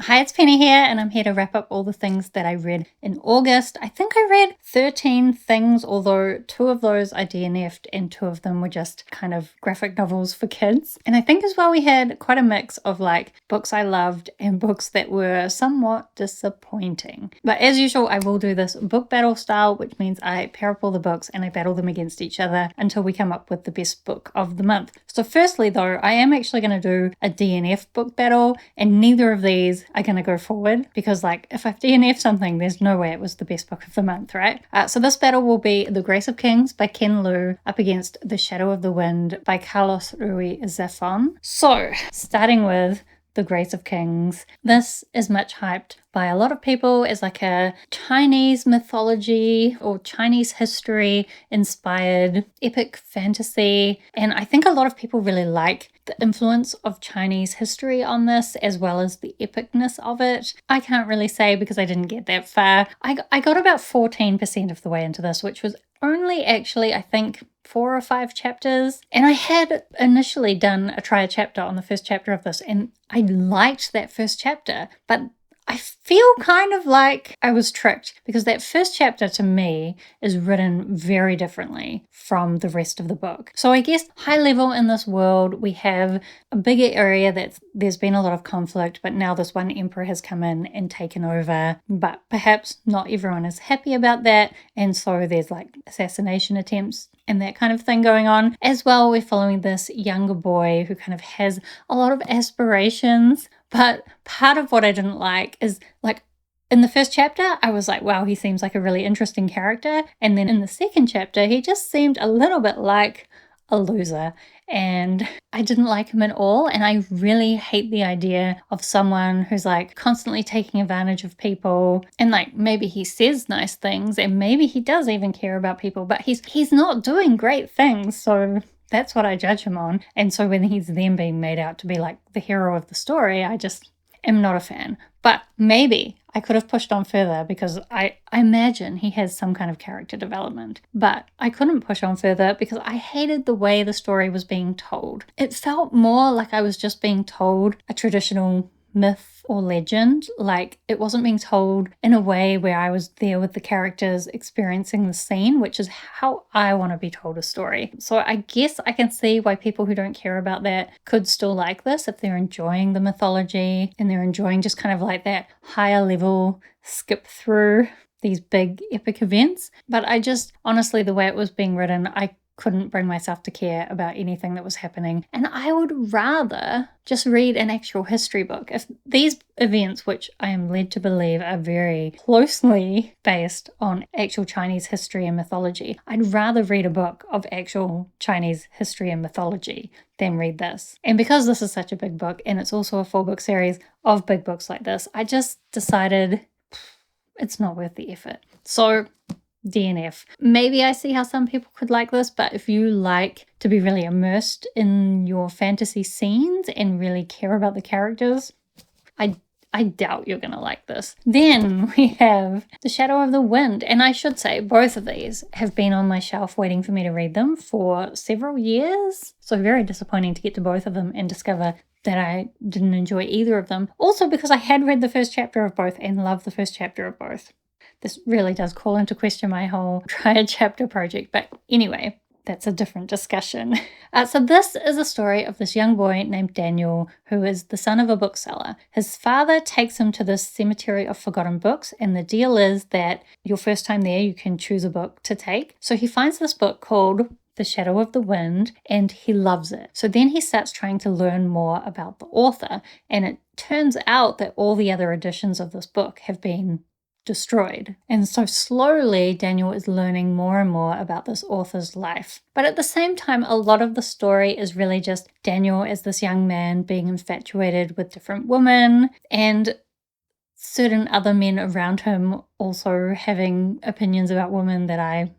Hi, it's Penny here, and I'm here to wrap up all the things that I read in August. I think I read 13 things, although 2 of those I DNF'd and 2 of them were just kind of graphic novels for kids. And I think as well we had quite a mix of like books I loved and books that were somewhat disappointing. But as usual, I will do this book battle style, which means I pair up all the books and I battle them against each other until we come up with the best book of the month. So firstly though, I am actually going to do a DNF book battle, and neither of these are going to go forward because like if I've DNF'd something, there's no way it was the best book of the month, right? So this battle will be The Grace of Kings by Ken Liu up against The Shadow of the Wind by Carlos Ruiz Zafón. So starting with The Grace of Kings. This is much hyped by a lot of people as like a Chinese mythology or Chinese history inspired epic fantasy. And I think a lot of people really like the influence of Chinese history on this as well as the epicness of it. I can't really say because I didn't get that far. I got about 14% of the way into this, which was only actually, I think, 4 or 5 chapters. And I had initially done a chapter on the first chapter of this, and I liked that first chapter, but I feel kind of like I was tricked because that first chapter to me is written very differently from the rest of the book. So I guess high level in this world, we have a bigger area that there's been a lot of conflict, but now this one emperor has come in and taken over, but perhaps not everyone is happy about that. And so there's like assassination attempts and that kind of thing going on. As well, we're following this younger boy who kind of has a lot of aspirations. But part of what I didn't like is like in the first chapter, I was like, wow, he seems like a really interesting character. And then in the second chapter, he just seemed a little bit like a loser. And I didn't like him at all. And I really hate the idea of someone who's like constantly taking advantage of people. And like maybe he says nice things and maybe he does even care about people, but he's not doing great things. So that's what I judge him on. And so when he's then being made out to be like the hero of the story, I just am not a fan. But maybe I could have pushed on further because I imagine he has some kind of character development. But I couldn't push on further because I hated the way the story was being told. It felt more like I was just being told a traditional myth or legend. Like it wasn't being told in a way where I was there with the characters experiencing the scene, which is how I want to be told a story. So I guess I can see why people who don't care about that could still like this if they're enjoying the mythology and they're enjoying just kind of like that higher level skip through these big epic events. But I just honestly, the way it was being written, I couldn't bring myself to care about anything that was happening. And I would rather just read an actual history book. If these events, which I am led to believe are very closely based on actual Chinese history and mythology, I'd rather read a book of actual Chinese history and mythology than read this. And because this is such a big book, and it's also a 4-book series of big books like this, I just decided it's not worth the effort. So DNF. Maybe I see how some people could like this, but if you like to be really immersed in your fantasy scenes and really care about the characters, I doubt you're going to like this. Then we have The Shadow of the Wind. And I should say both of these have been on my shelf waiting for me to read them for several years. So very disappointing to get to both of them and discover that I didn't enjoy either of them. Also because I had read the first chapter of both and loved the first chapter of both. This really does call into question my whole try a chapter project. But anyway, that's a different discussion. So this is a story of this young boy named Daniel, who is the son of a bookseller. His father takes him to this cemetery of forgotten books, and the deal is that your first time there, you can choose a book to take. So he finds this book called The Shadow of the Wind, and he loves it. So then he starts trying to learn more about the author, and it turns out that all the other editions of this book have been destroyed. And so slowly Daniel is learning more and more about this author's life. But at the same time, a lot of the story is really just Daniel as this young man being infatuated with different women and certain other men around him also having opinions about women that I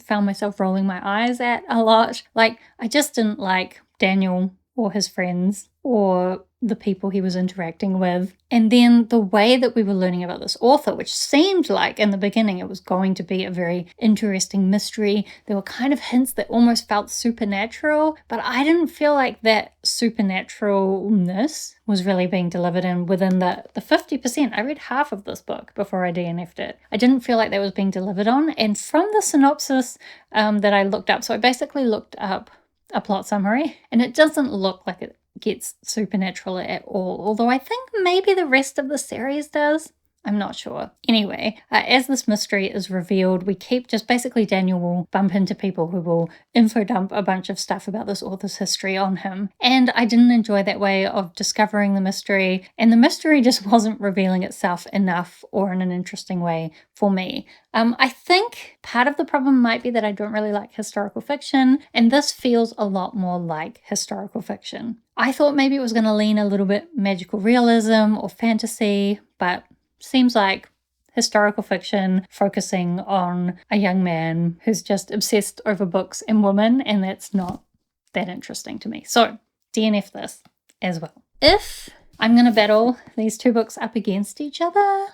found myself rolling my eyes at a lot. Like, I just didn't like Daniel or his friends or the people he was interacting with. And then the way that we were learning about this author, which seemed like in the beginning it was going to be a very interesting mystery. There were kind of hints that almost felt supernatural, but I didn't feel like that supernaturalness was really being delivered in within the 50%. I read half of this book before I DNF'd it. I didn't feel like that was being delivered on. And from the synopsis that I looked up, so I basically looked up a plot summary, and it doesn't look like it gets supernatural at all, although I think maybe the rest of the series does. I'm not sure. Anyway, as this mystery is revealed, we keep just basically Daniel will bump into people who will info dump a bunch of stuff about this author's history on him. And I didn't enjoy that way of discovering the mystery, and the mystery just wasn't revealing itself enough or in an interesting way for me. I think part of the problem might be that I don't really like historical fiction, and this feels a lot more like historical fiction. I thought maybe it was going to lean a little bit magical realism or fantasy, but seems like historical fiction focusing on a young man who's just obsessed over books and women, and that's not that interesting to me. So DNF this as well. If I'm going to battle these two books up against each other,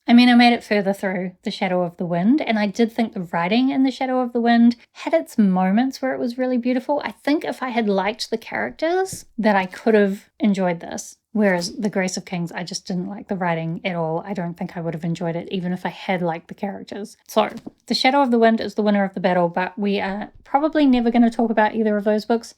I mean, I made it further through The Shadow of the Wind, and I did think the writing in The Shadow of the Wind had its moments where it was really beautiful. I think if I had liked the characters, that I could have enjoyed this. Whereas The Grace of Kings, I just didn't like the writing at all. I don't think I would have enjoyed it, even if I had liked the characters. So, The Shadow of the Wind is the winner of the battle, but we are probably never going to talk about either of those books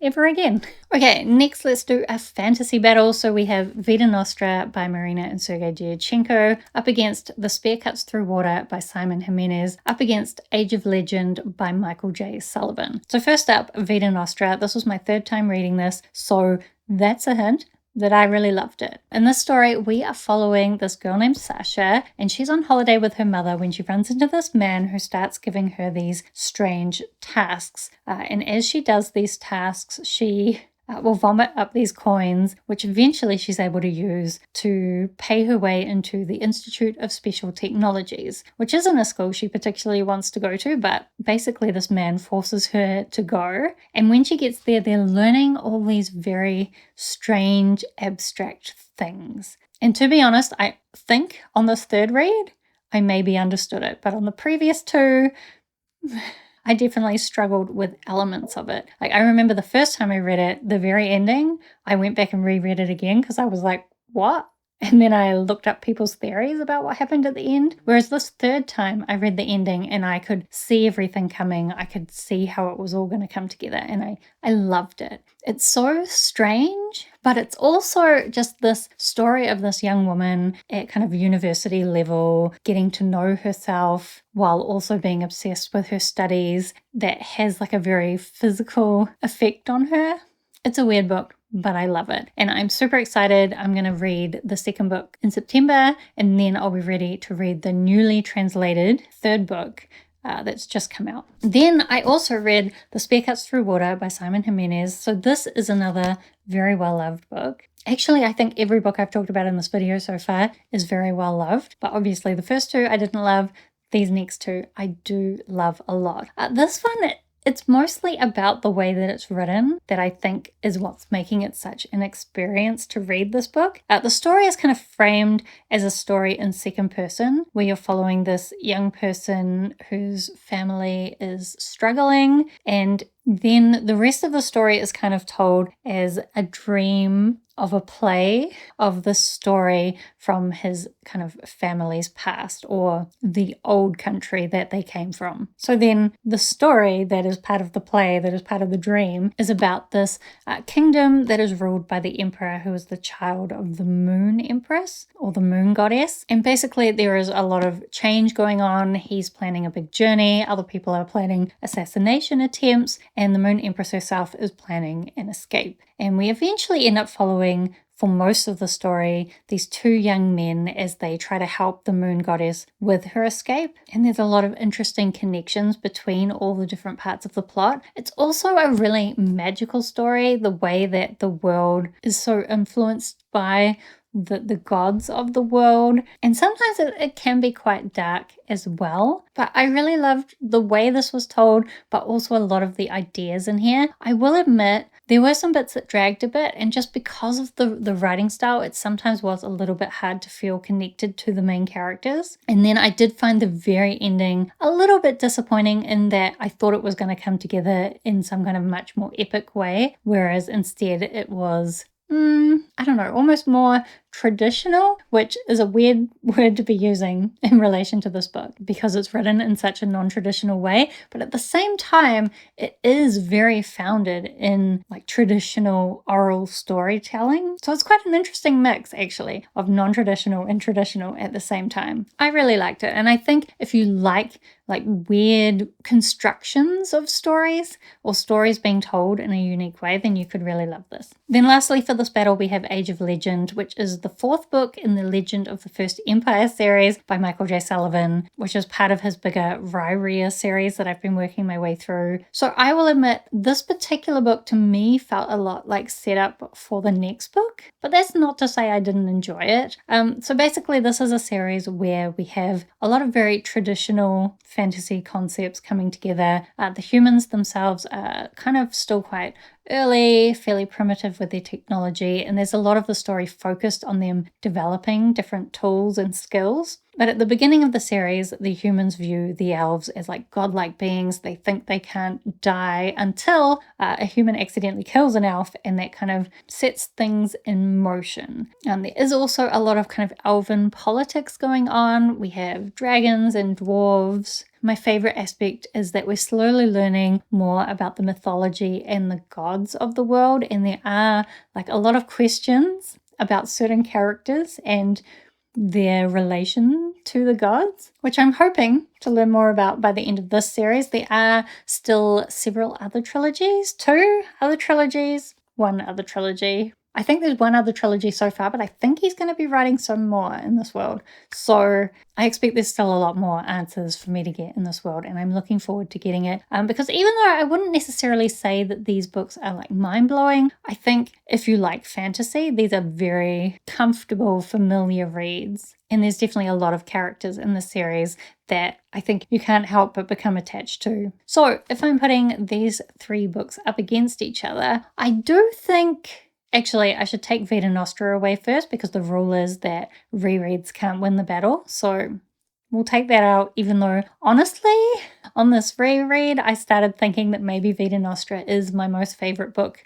ever again. Okay, next let's do a fantasy battle. So we have Vita Nostra by Marina and Sergey Dyachenko up against The Spear Cuts Through Water by Simon Jimenez, up against Age of Legend by Michael J. Sullivan. So first up, Vita Nostra. This was my third time reading this, so that's a hint that I really loved it. In this story, we are following this girl named Sasha, and she's on holiday with her mother when she runs into this man who starts giving her these strange tasks. And as she does these tasks, she will vomit up these coins, which eventually she's able to use to pay her way into the Institute of Special Technologies, which isn't a school she particularly wants to go to, but basically this man forces her to go. And when she gets there, they're learning all these very strange, abstract things. And to be honest, I think on this third read, I maybe understood it, but on the previous two, I definitely struggled with elements of it. Like, I remember the first time I read it, the very ending, I went back and reread it again because I was like, what? And then I looked up people's theories about what happened at the end. Whereas this third time I read the ending and I could see everything coming. I could see how it was all going to come together, and I loved it. It's so strange, but it's also just this story of this young woman at kind of university level, getting to know herself while also being obsessed with her studies, that has like a very physical effect on her. It's a weird book, but I love it. And I'm super excited. I'm going to read the second book in September, and then I'll be ready to read the newly translated third book that's just come out. Then I also read The Spear Cuts Through Water by Simon Jimenez. So this is another very well-loved book. Actually, I think every book I've talked about in this video so far is very well-loved, but obviously the first two I didn't love. These next two I do love a lot. This one, it's mostly about the way that it's written that I think is what's making it such an experience to read this book. The story is kind of framed as a story in second person, where you're following this young person whose family is struggling, and then the rest of the story is kind of told as a dream of a play of the story from his kind of family's past, or the old country that they came from. So then the story that is part of the play, that is part of the dream, is about this kingdom that is ruled by the emperor, who is the child of the moon empress, or the moon goddess. And basically there is a lot of change going on. He's planning a big journey. Other people are planning assassination attempts, and the moon empress herself is planning an escape. And we eventually end up following, for most of the story, these two young men as they try to help the moon goddess with her escape. And there's a lot of interesting connections between all the different parts of the plot. It's also a really magical story, the way that the world is so influenced by the gods of the world, and sometimes it can be quite dark as well. But I really loved the way this was told, but also a lot of the ideas in here. I will admit There were some bits that dragged a bit, and just because of the writing style, it sometimes was a little bit hard to feel connected to the main characters. And then I did find the very ending a little bit disappointing in that I thought it was going to come together in some kind of much more epic way, whereas instead it was I don't know, almost more traditional, which is a weird word to be using in relation to this book because it's written in such a non-traditional way, but at the same time it is very founded in like traditional oral storytelling. So it's quite an interesting mix actually of non-traditional and traditional at the same time. I really liked it, and I think if you like weird constructions of stories or stories being told in a unique way, then you could really love this. Then lastly for this battle we have Age of Legend, which is the fourth book in the Legend of the First Empire series by Michael J. Sullivan, which is part of his bigger Rainsford series that I've been working my way through. So I will admit this particular book to me felt a lot like setup for the next book, but that's not to say I didn't enjoy it. So basically this is a series where we have a lot of very traditional fantasy concepts coming together. The humans themselves are kind of still quite early, fairly primitive with their technology, and there's a lot of the story focused on them developing different tools and skills. But at the beginning of the series, the humans view the elves as like godlike beings. They think they can't die until a human accidentally kills an elf, and that kind of sets things in motion. There is also a lot of kind of elven politics going on. We have dragons and dwarves. My favorite aspect is that we're slowly learning more about the mythology and the gods of the world, and there are like a lot of questions about certain characters and their relation to the gods, which I'm hoping to learn more about by the end of this series. There are still several other trilogies, one other trilogy. I think there's one other trilogy so far, but I think he's going to be writing some more in this world. So I expect there's still a lot more answers for me to get in this world, and I'm looking forward to getting it. Because even though I wouldn't necessarily say that these books are like mind-blowing, I think if you like fantasy, these are very comfortable, familiar reads. And there's definitely a lot of characters in the series that I think you can't help but become attached to. So if I'm putting these three books up against each other, I do think... Actually, I should take Vita Nostra away first because the rule is that rereads can't win the battle. So we'll take that out, even though honestly, on this reread, I started thinking that maybe Vita Nostra is my most favorite book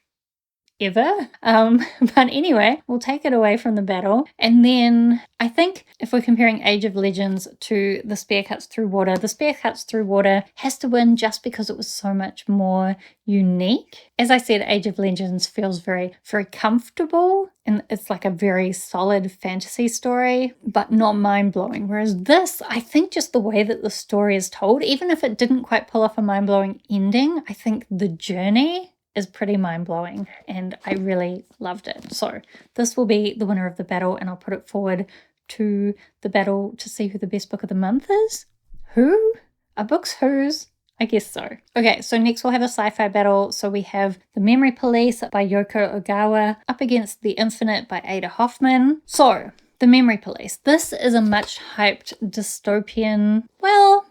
ever. But anyway, we'll take it away from the battle. And then I think if we're comparing Age of Legends to The Spear Cuts Through Water, The Spear Cuts Through Water has to win just because it was so much more unique. As I said, Age of Legends feels very, very comfortable, and it's like a very solid fantasy story, but not mind-blowing. Whereas this, I think just the way that the story is told, even if it didn't quite pull off a mind-blowing ending, I think the journey is pretty mind-blowing, and I really loved it. So this will be the winner of the battle, and I'll put it forward to the battle to see who the best book of the month is. Who? Are books whose? I guess so. Okay, so next we'll have a sci-fi battle. So we have The Memory Police by Yoko Ogawa up against The Infinite by Ada Hoffman. So The Memory Police. This is a much hyped dystopian, well,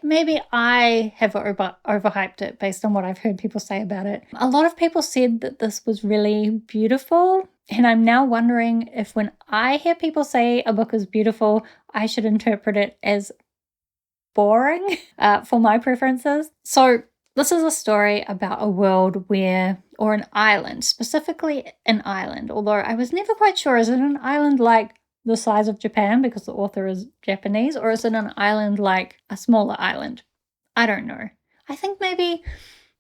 maybe I have overhyped it based on what I've heard people say about it. A lot of people said that this was really beautiful, and I'm now wondering if when I hear people say a book is beautiful, I should interpret it as boring for my preferences. So this is a story about a world where, or an island, specifically an island, although I was never quite sure, is it an island like the size of Japan because the author is Japanese, or is it an island like a smaller island? I don't know. I think maybe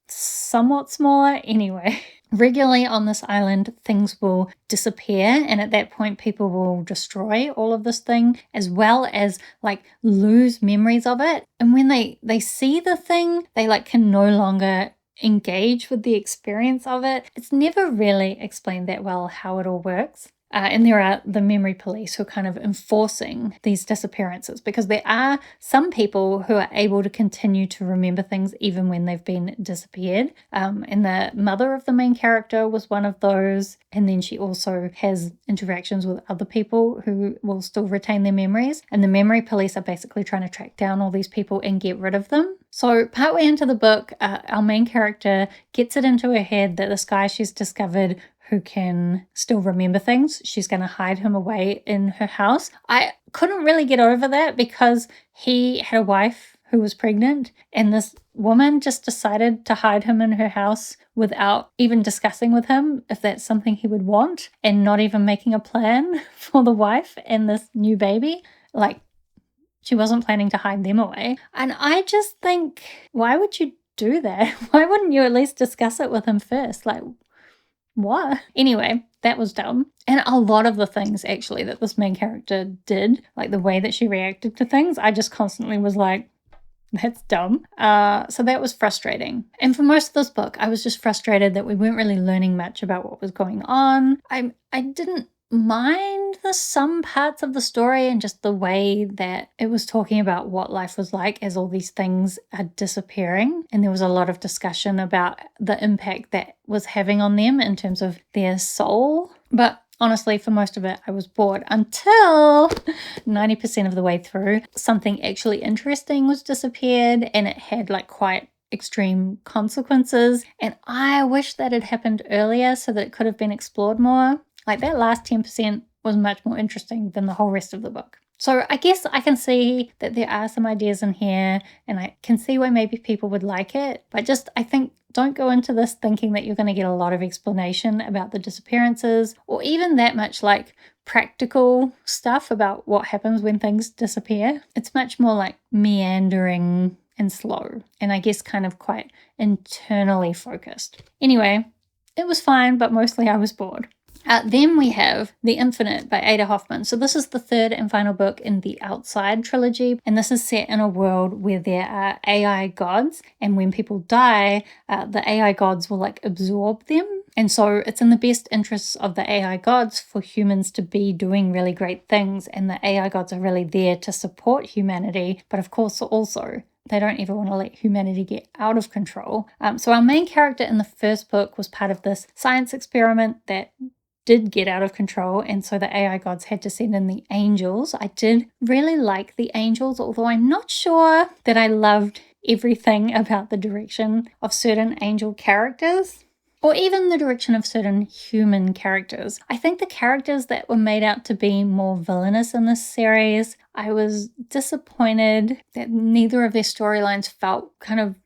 somewhat smaller. Anyway, regularly on this island things will disappear, and at that point people will destroy all of this thing as well as like lose memories of it. And when they see the thing, they like can no longer engage with the experience of it. It's never really explained that well how it all works. And there are the memory police who are kind of enforcing these disappearances, because there are some people who are able to continue to remember things even when they've been disappeared. And the mother of the main character was one of those. And then she also has interactions with other people who will still retain their memories. And the memory police are basically trying to track down all these people and get rid of them. So partway into the book, our main character gets it into her head that this guy she's discovered who can still remember things, she's going to hide him away in her house. I couldn't really get over that because he had a wife who was pregnant, and this woman just decided to hide him in her house without even discussing with him if that's something he would want, and not even making a plan for the wife and this new baby. Like, she wasn't planning to hide them away. And I just think, why would you do that? Why wouldn't you at least discuss it with him first? Like, what? Anyway, that was dumb. And a lot of the things actually that this main character did, like the way that she reacted to things, I just constantly was like, that's dumb. So that was frustrating. And for most of this book, I was just frustrated that we weren't really learning much about what was going on. I didn't mind some parts of the story and just the way that it was talking about what life was like as all these things are disappearing. And there was a lot of discussion about the impact that was having on them in terms of their soul. But honestly, for most of it, I was bored until 90% of the way through, something actually interesting was disappeared, and it had like quite extreme consequences. And I wish that had happened earlier so that it could have been explored more. Like, that last 10% was much more interesting than the whole rest of the book. So I guess I can see that there are some ideas in here, and I can see why maybe people would like it. But just, I think, don't go into this thinking that you're going to get a lot of explanation about the disappearances, or even that much like practical stuff about what happens when things disappear. It's much more like meandering and slow, and I guess kind of quite internally focused. Anyway, it was fine, but mostly I was bored. Then we have The Infinite by Ada Hoffman. So this is the third and final book in the Outside trilogy, and this is set in a world where there are AI gods, and when people die, the AI gods will like absorb them. And so it's in the best interests of the AI gods for humans to be doing really great things, and the AI gods are really there to support humanity, but of course also they don't ever want to let humanity get out of control. So our main character in the first book was part of this science experiment that did get out of control, and so the AI gods had to send in the angels. I did really like the angels, although I'm not sure that I loved everything about the direction of certain angel characters, or even the direction of certain human characters. I think the characters that were made out to be more villainous in this series, I was disappointed that neither of their storylines felt kind of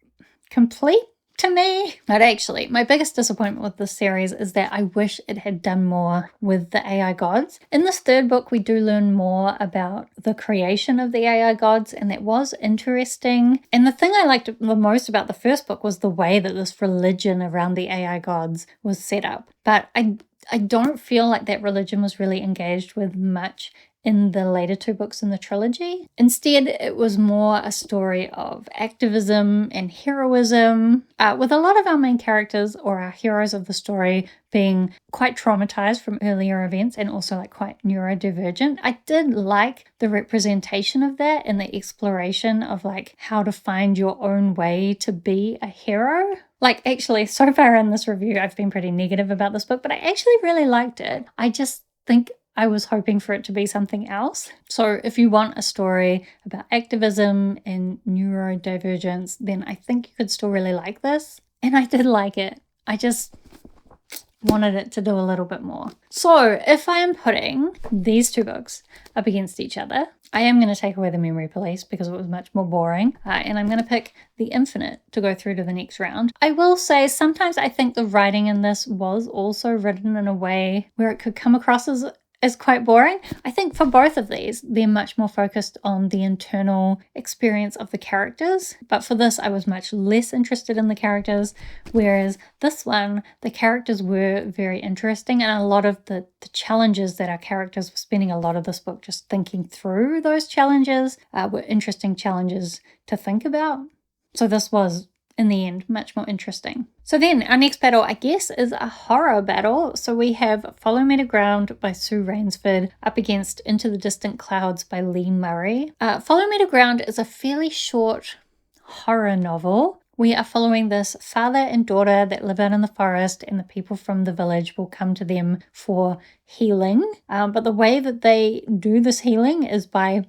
complete to me. But actually, my biggest disappointment with this series is that I wish it had done more with the AI gods. In this third book, we do learn more about the creation of the AI gods, and that was interesting. And the thing I liked the most about the first book was the way that this religion around the AI gods was set up. But I don't feel like that religion was really engaged with much in the later two books in the trilogy. Instead, it was more a story of activism and heroism, with a lot of our main characters, or our heroes of the story, being quite traumatized from earlier events and also like quite neurodivergent. I did like the representation of that and the exploration of like how to find your own way to be a hero. Like, actually, so far in this review, I've been pretty negative about this book, but I actually really liked it. I just think I was hoping for it to be something else. So if you want a story about activism and neurodivergence, then I think you could still really like this. And I did like it. I just wanted it to do a little bit more. So if I am putting these two books up against each other, I am going to take away the memory police because it was much more boring, and I'm going to pick The Infinite to go through to the next round. I will say sometimes I think the writing in this was also written in a way where it could come across as quite boring. I think for both of these, they're much more focused on the internal experience of the characters. But for this, I was much less interested in the characters, whereas this one, the characters were very interesting, and a lot of the challenges that our characters were spending a lot of this book just thinking through those challenges were interesting challenges to think about. So this was, in the end, much more interesting. So then our next battle, I guess, is a horror battle. So we have Follow Me to Ground by Sue Rainsford up against Into the Distant Clouds by Lee Murray. Follow Me to Ground is a fairly short horror novel. We are following this father and daughter that live out in the forest, and the people from the village will come to them for healing. But the way that they do this healing is by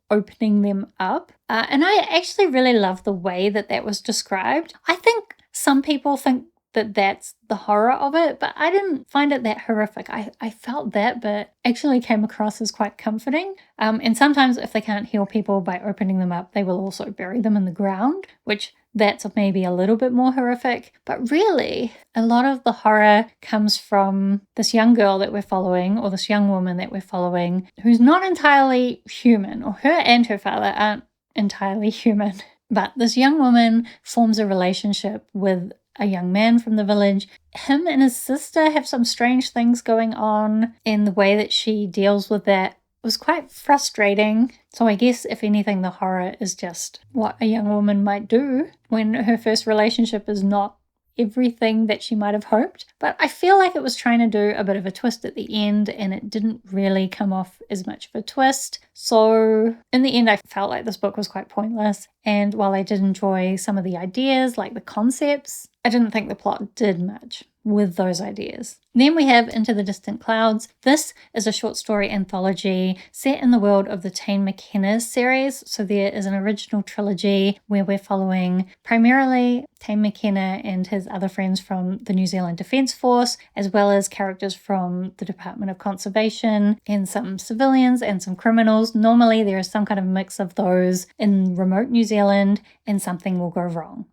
opening them up. And I actually really love the way that that was described. I think some people think that that's the horror of it, but I didn't find it that horrific. I felt that, but actually came across as quite comforting. And sometimes if they can't heal people by opening them up, they will also bury them in the ground, which that's maybe a little bit more horrific. But really, a lot of the horror comes from this young girl that we're following, or this young woman that we're following, who's not entirely human, or her and her father aren't entirely human. But this young woman forms a relationship with a young man from the village. Him and his sister have some strange things going on, and the way that she deals with that was quite frustrating. So I guess, if anything, the horror is just what a young woman might do when her first relationship is not everything that she might have hoped. But I feel like it was trying to do a bit of a twist at the end, and it didn't really come off as much of a twist. So in the end, I felt like this book was quite pointless. And while I did enjoy some of the ideas, like the concepts, I didn't think the plot did much with those ideas. Then we have Into the Distant Clouds. This is a short story anthology set in the world of the Taine McKenna series. So there is an original trilogy where we're following primarily Taine McKenna and his other friends from the New Zealand Defence Force, as well as characters from the Department of Conservation and some civilians and some criminals. Normally there is some kind of mix of those in remote New Zealand, and something will go wrong.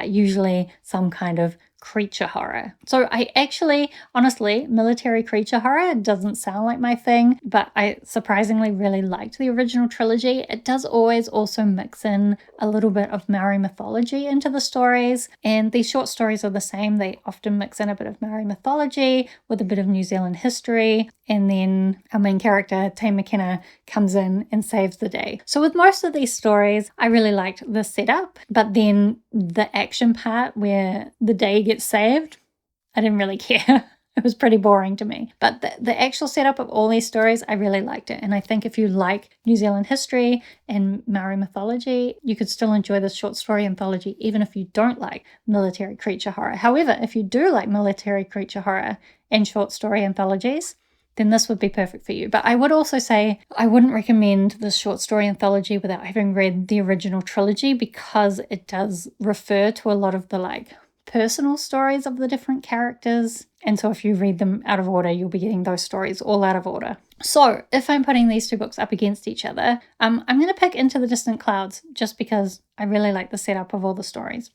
Usually some kind of creature horror. So I actually, honestly, military creature horror doesn't sound like my thing, but I surprisingly really liked the original trilogy. It does always also mix in a little bit of Maori mythology into the stories, and these short stories are the same. They often mix in a bit of Maori mythology with a bit of New Zealand history, and then our main character, Taine McKenna, comes in and saves the day. So with most of these stories, I really liked the setup, but then the action part where the day gets saved, I didn't really care. It was pretty boring to me. But the actual setup of all these stories, I really liked it. And I think if you like New Zealand history and Maori mythology, you could still enjoy this short story anthology, even if you don't like military creature horror. However, if you do like military creature horror and short story anthologies, then this would be perfect for you. But I would also say I wouldn't recommend this short story anthology without having read the original trilogy, because it does refer to a lot of the personal stories of the different characters. And so if you read them out of order, you'll be getting those stories all out of order. So if I'm putting these two books up against each other, I'm going to pick Into the Distant Clouds just because I really like the setup of all the stories.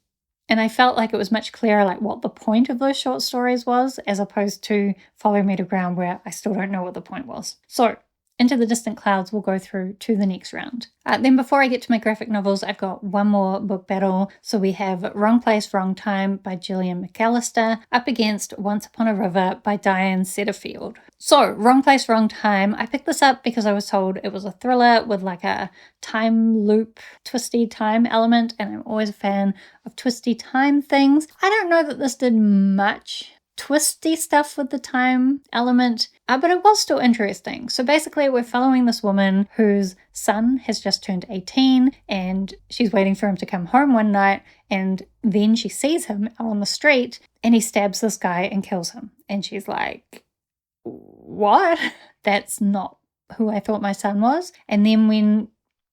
And I felt like it was much clearer what the point of those short stories was, as opposed to Follow Me to Ground, where I still don't know what the point was. So Into the Distant Clouds will go through to the next round. Then before I get to my graphic novels, I've got one more book battle. So we have Wrong Place, Wrong Time by Gillian McAllister up against Once Upon a River by Diane Setterfield. So Wrong Place, Wrong Time. I picked this up because I was told it was a thriller with a time loop, twisty time element, and I'm always a fan of twisty time things. I don't know that this did much twisty stuff with the time element, but it was still interesting. So basically we're following this woman whose son has just turned 18, and she's waiting for him to come home one night, and then she sees him on the street and he stabs this guy and kills him. And she's like, what? That's not who I thought my son was. And then when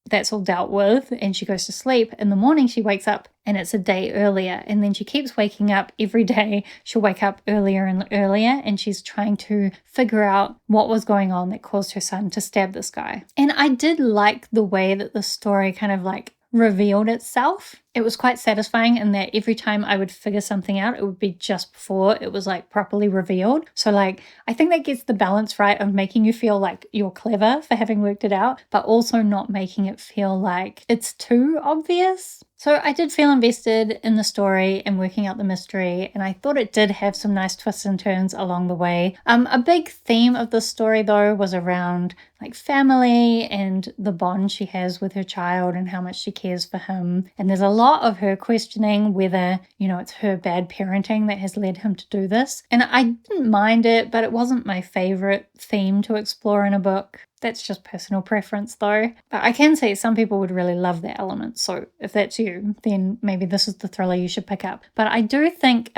that's all dealt with and she goes to sleep, in the morning she wakes up and it's a day earlier, and then she keeps waking up every day. She'll wake up earlier and earlier, and she's trying to figure out what was going on that caused her son to stab this guy. And I did like the way that the story kind of revealed itself. It was quite satisfying in that every time I would figure something out, it would be just before it was properly revealed. So I think that gets the balance right of making you feel like you're clever for having worked it out, but also not making it feel like it's too obvious. So I did feel invested in the story and working out the mystery, and I thought it did have some nice twists and turns along the way. A big theme of the story, though, was around like family and the bond she has with her child and how much she cares for him. And there's a lot of her questioning whether, it's her bad parenting that has led him to do this. And I didn't mind it, but it wasn't my favorite theme to explore in a book. That's just personal preference, though. But I can say some people would really love that element. So if that's you, then maybe this is the thriller you should pick up. But I do think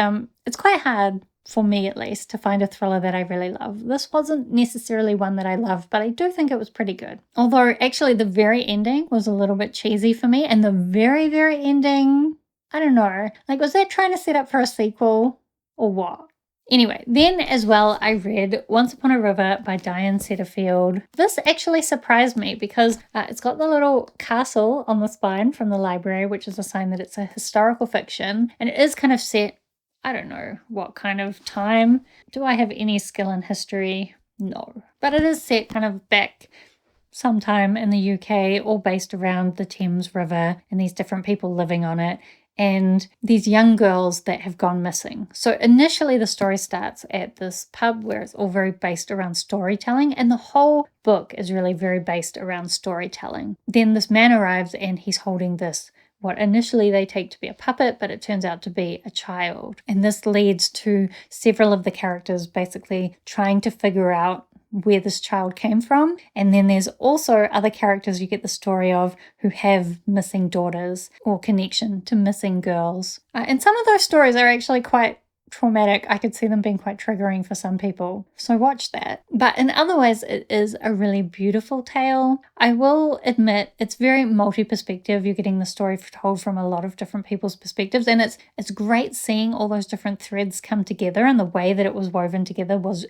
it's quite hard, for me at least, to find a thriller that I really love. This wasn't necessarily one that I loved, but I do think it was pretty good. Although actually the very ending was a little bit cheesy for me. And the very, very ending, I don't know. Like, was that trying to set up for a sequel or what? Anyway, then as well, I read Once Upon a River by Diane Setterfield. This actually surprised me because it's got the little castle on the spine from the library, which is a sign that it's a historical fiction. And it is kind of set, I don't know what kind of time. Do I have any skill in history? No. But it is set kind of back sometime in the UK, all based around the Thames River and these different people living on it, and these young girls that have gone missing. So initially the story starts at this pub where it's all very based around storytelling, and the whole book is really very based around storytelling. Then this man arrives and he's holding this, what initially they take to be a puppet, but it turns out to be a child. And this leads to several of the characters basically trying to figure out where this child came from. And then there's also other characters you get the story of who have missing daughters or connection to missing girls. And some of those stories are actually quite traumatic. I could see them being quite triggering for some people. So watch that. But in other ways, it is a really beautiful tale. I will admit it's very multi-perspective. You're getting the story told from a lot of different people's perspectives. And it's great seeing all those different threads come together, and the way that it was woven together was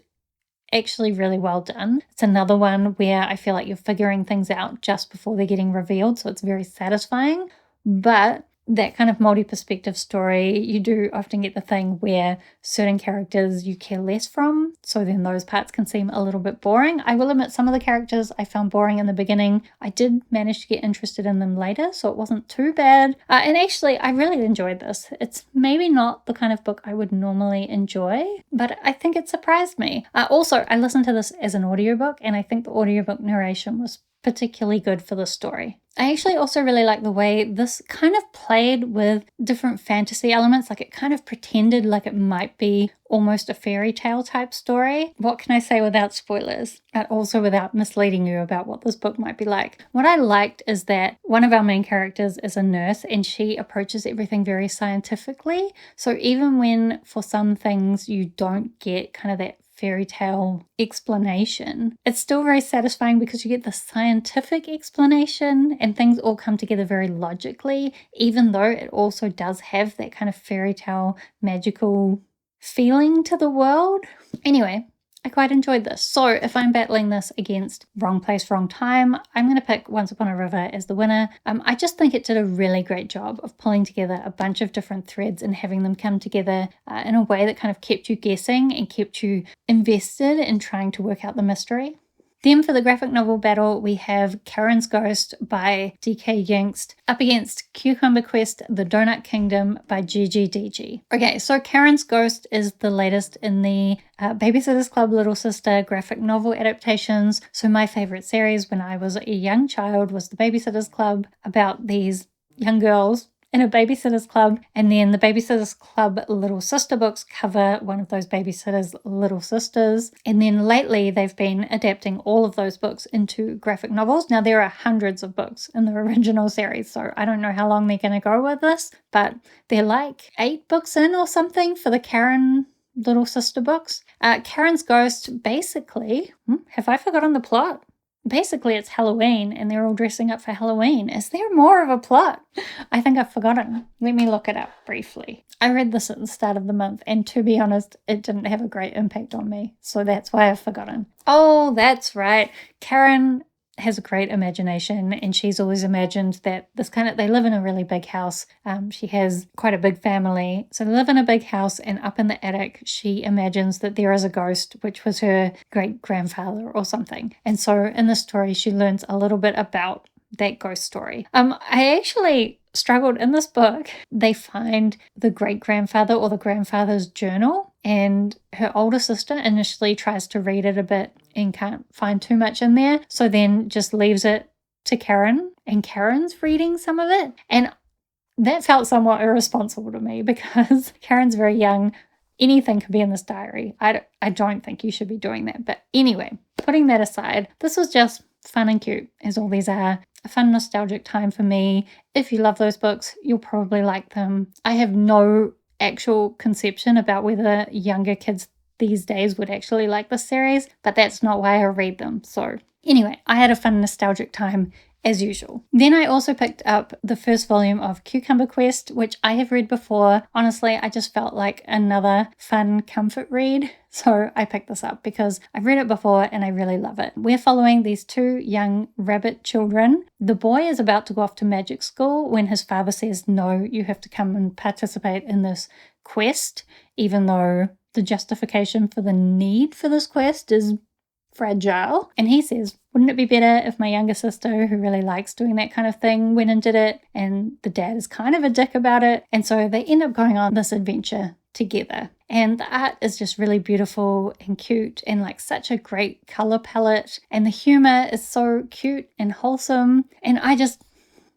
actually really well done. It's another one where I feel like you're figuring things out just before they're getting revealed, so it's very satisfying. But that kind of multi-perspective story, you do often get the thing where certain characters you care less from, so then those parts can seem a little bit boring. I will admit some of the characters I found boring in the beginning. I did manage to get interested in them later, so it wasn't too bad. And actually, I really enjoyed this. It's maybe not the kind of book I would normally enjoy, but I think it surprised me. Also, I listened to this as an audiobook, and I think the audiobook narration was particularly good for the story. I actually also really like the way this kind of played with different fantasy elements. Like, it kind of pretended like it might be almost a fairy tale type story. What can I say without spoilers? And also without misleading you about what this book might be like. What I liked is that one of our main characters is a nurse, and she approaches everything very scientifically. So even when for some things you don't get kind of that fairy tale explanation, it's still very satisfying because you get the scientific explanation and things all come together very logically, even though it also does have that kind of fairy tale magical feeling to the world. Anyway, I quite enjoyed this. So if I'm battling this against Wrong Place, Wrong Time, I'm going to pick Once Upon a River as the winner. I just think it did a really great job of pulling together a bunch of different threads and having them come together in a way that kind of kept you guessing and kept you invested in trying to work out the mystery. Then for the graphic novel battle, we have Karen's Ghost by D.K. Yingst up against Cucumber Quest, The Doughnut Kingdom by Digi. Okay, so Karen's Ghost is the latest in the Babysitter's Club Little Sister graphic novel adaptations. So my favorite series when I was a young child was the Babysitter's Club, about these young girls in a babysitter's club, and then the Babysitter's Club Little Sister books cover one of those babysitters' little sisters. And then lately they've been adapting all of those books into graphic novels. Now there are hundreds of books in the original series, so I don't know how long they're going to go with this, but they're like 8 books in or something for the Karen Little Sister books. Karen's Ghost, basically, have I forgotten the plot? Basically, it's Halloween and they're all dressing up for Halloween. Is there more of a plot? I think I've forgotten. Let me look it up briefly. I read this at the start of the month, and to be honest, it didn't have a great impact on me. So that's why I've forgotten. Oh, that's right. Karen has a great imagination, and she's always imagined that they live in a really big house. She has quite a big family. So they live in a big house, and up in the attic, she imagines that there is a ghost, which was her great grandfather or something. And so in the story, she learns a little bit about that ghost story. I actually struggled in this book. They find the great-grandfather or the grandfather's journal, and her older sister initially tries to read it a bit and can't find too much in there, so then just leaves it to Karen, and Karen's reading some of it. And that felt somewhat irresponsible to me because Karen's very young. Anything could be in this diary. I don't think you should be doing that. But anyway, putting that aside, this was just fun and cute, as all these are. A fun nostalgic time for me. If you love those books, you'll probably like them. I have no actual conception about whether younger kids these days would actually like this series, but that's not why I read them. So anyway, I had a fun nostalgic time as usual. Then I also picked up the first volume of Cucumber Quest, which I have read before. Honestly, I just felt like another fun comfort read. So I picked this up because I've read it before and I really love it. We're following these two young rabbit children. The boy is about to go off to magic school when his father says, no, you have to come and participate in this quest, even though the justification for the need for this quest is fragile. And he says, wouldn't it be better if my younger sister, who really likes doing that kind of thing, went and did it? And the dad is kind of a dick about it. And so they end up going on this adventure together. And the art is just really beautiful and cute and like such a great color palette. And the humor is so cute and wholesome. And I just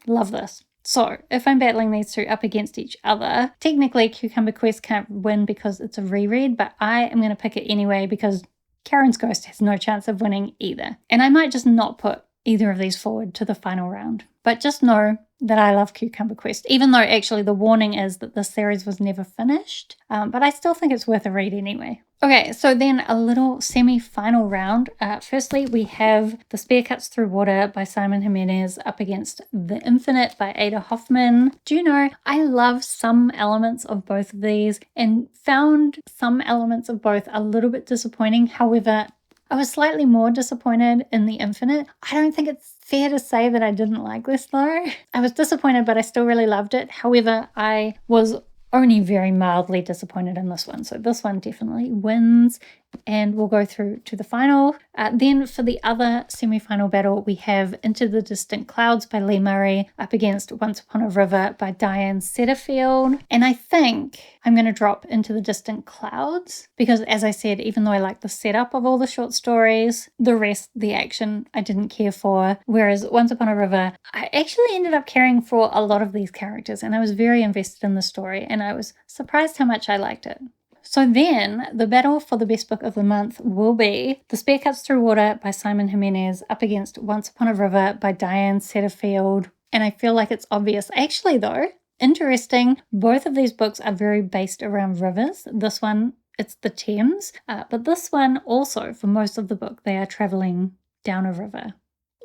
love this. So if I'm battling these two up against each other, technically Cucumber Quest can't win because it's a reread, but I am going to pick it anyway because Karen's Ghost has no chance of winning either. And I might just not put either of these forward to the final round. But just know that I love Cucumber Quest, even though actually the warning is that this series was never finished. But I still think it's worth a read anyway. Okay, so then a little semi-final round. Firstly, we have The Spear Cuts Through Water by Simon Jimenez up against The Infinite by Ada Hoffman. Do you know, I love some elements of both of these and found some elements of both a little bit disappointing. However, I was slightly more disappointed in The Infinite. I don't think it's fair to say that I didn't like this though. I was disappointed, but I still really loved it. However, I was only very mildly disappointed in this one. So this one definitely wins. And we'll go through to the final. Then for the other semi-final battle, we have Into the Distant Clouds by Lee Murray up against Once Upon a River by Diane Setterfield. And I think I'm going to drop Into the Distant Clouds because, as I said, even though I like the setup of all the short stories, the rest, the action, I didn't care for. Whereas Once Upon a River, I actually ended up caring for a lot of these characters and I was very invested in the story and I was surprised how much I liked it. So then, the battle for the best book of the month will be The Spear Cuts Through Water by Simon Jimenez up against Once Upon a River by Diane Setterfield. And I feel like it's obvious. Actually though, interesting, both of these books are very based around rivers. This one, it's the Thames. But this one also, for most of the book, they are traveling down a river.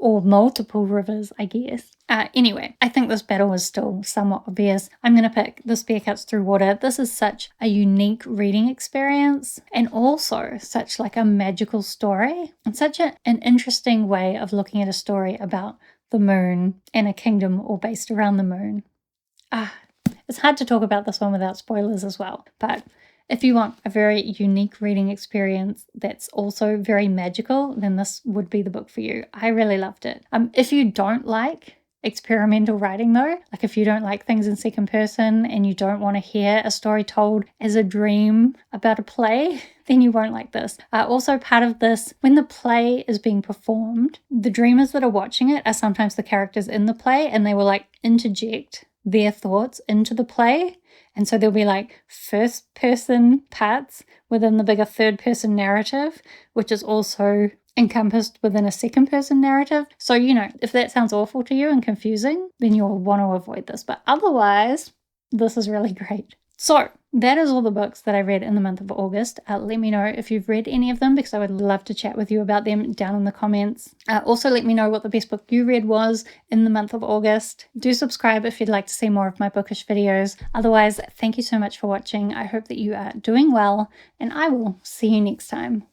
Or multiple rivers, I guess. Anyway, I think this battle is still somewhat obvious. I'm going to pick The Spear Cuts Through Water. This is such a unique reading experience and also such like a magical story and such an interesting way of looking at a story about the moon and a kingdom all based around the moon. It's hard to talk about this one without spoilers as well, but if you want a very unique reading experience that's also very magical, then this would be the book for you. I really loved it. If you don't like experimental writing though, like if you don't like things in second person and you don't want to hear a story told as a dream about a play, then you won't like this. Also part of this, when the play is being performed, the dreamers that are watching it are sometimes the characters in the play and they will like interject their thoughts into the play. And so there'll be like first person parts within the bigger third person narrative, which is also encompassed within a second person narrative. So, you know, if that sounds awful to you and confusing, then you'll want to avoid this. But otherwise, this is really great. So that is all the books that I read in the month of August. Let me know if you've read any of them because I would love to chat with you about them down in the comments. Also, let me know what the best book you read was in the month of August. Do subscribe if you'd like to see more of my bookish videos. Otherwise, thank you so much for watching. I hope that you are doing well and I will see you next time.